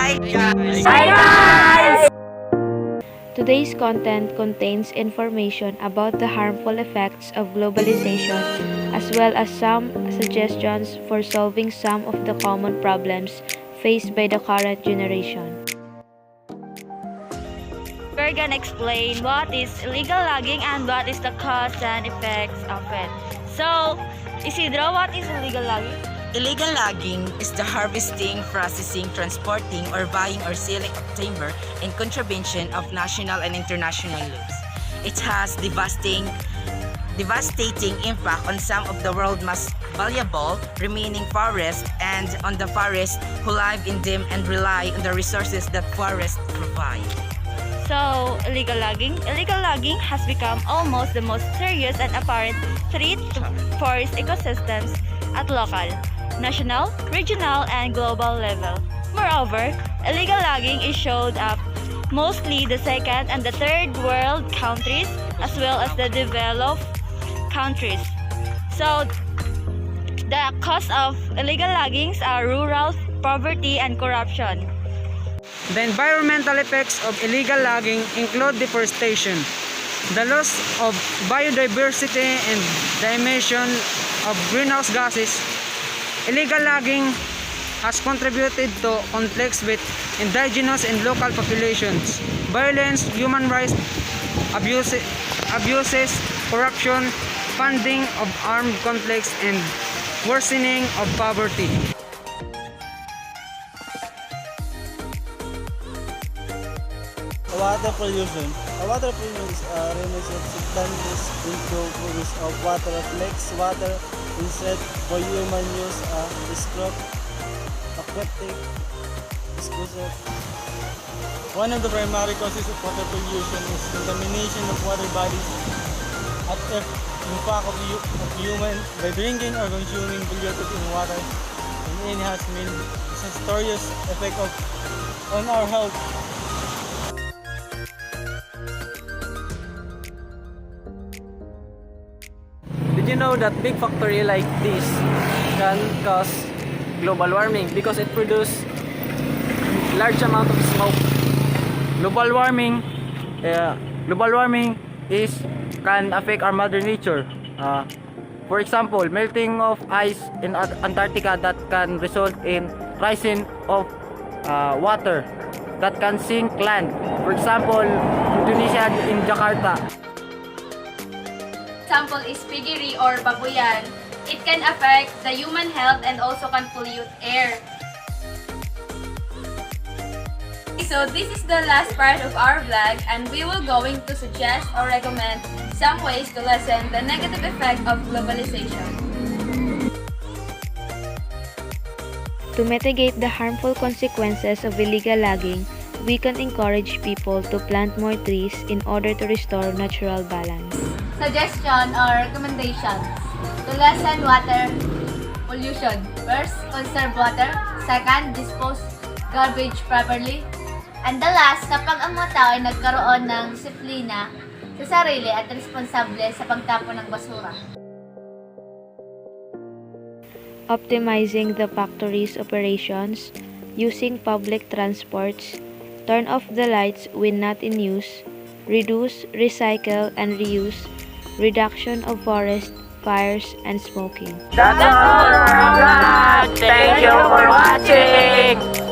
Bye guys! Bye guys! Today's content contains information about the harmful effects of globalization as well as some suggestions for solving some of the common problems faced by the current generation. We're gonna explain what is illegal logging and what is the cause and effects of it. So, Isidro, what is illegal logging? Illegal logging is the harvesting, processing, transporting, or buying or selling of timber in contravention of national and international laws. It has devastating impact on some of the world's most valuable remaining forests and on the forests who live in them and rely on the resources that forests provide. So, illegal logging has become almost the most serious and apparent threat to forest ecosystems at local, national, regional, and global level. Moreover, illegal logging is showed up mostly the second and the third world countries as well as the developed countries. So, the cause of illegal loggings are rural poverty and corruption. The environmental effects of illegal logging include deforestation, the loss of biodiversity, and the emission of greenhouse gases. Illegal logging has contributed to conflicts with indigenous and local populations, violence, human rights abuses, corruption, funding of armed conflicts, and worsening of poverty. Water pollution. Water pollution is a release of substances into bodies of water that makes water unsafe for human use, aquatic disposal. One of the primary causes of water pollution is contamination of water bodies at the impact of human by drinking or consuming polluted in water, and it has been disastrous effect on our health. Did you know that big factory like this can cause global warming because it produces large amount of smoke? Global warming can affect our mother nature. For example, melting of ice in Antarctica that can result in rising of water that can sink land. For example, Indonesia in Jakarta. Example is piggery or babuyan. It can affect the human health and also can pollute air. So this is the last part of our vlog, and we will going to suggest or recommend some ways to lessen the negative effect of globalization. To mitigate the harmful consequences of illegal logging, we can encourage people to plant more trees in order to restore natural balance. Suggestion or recommendations to lessen water pollution. First, conserve water. Second, dispose garbage properly. And the last, kapag ang mga tao ay nagkaroon ng disiplina sa sarili at responsable sa pagtapon ng basura. Optimizing the factory's operations, using public transports, turn off the lights when not in use, reduce, recycle, and reuse, reduction of forest fires, and smoking. That's all for our vlog! Thank you for watching!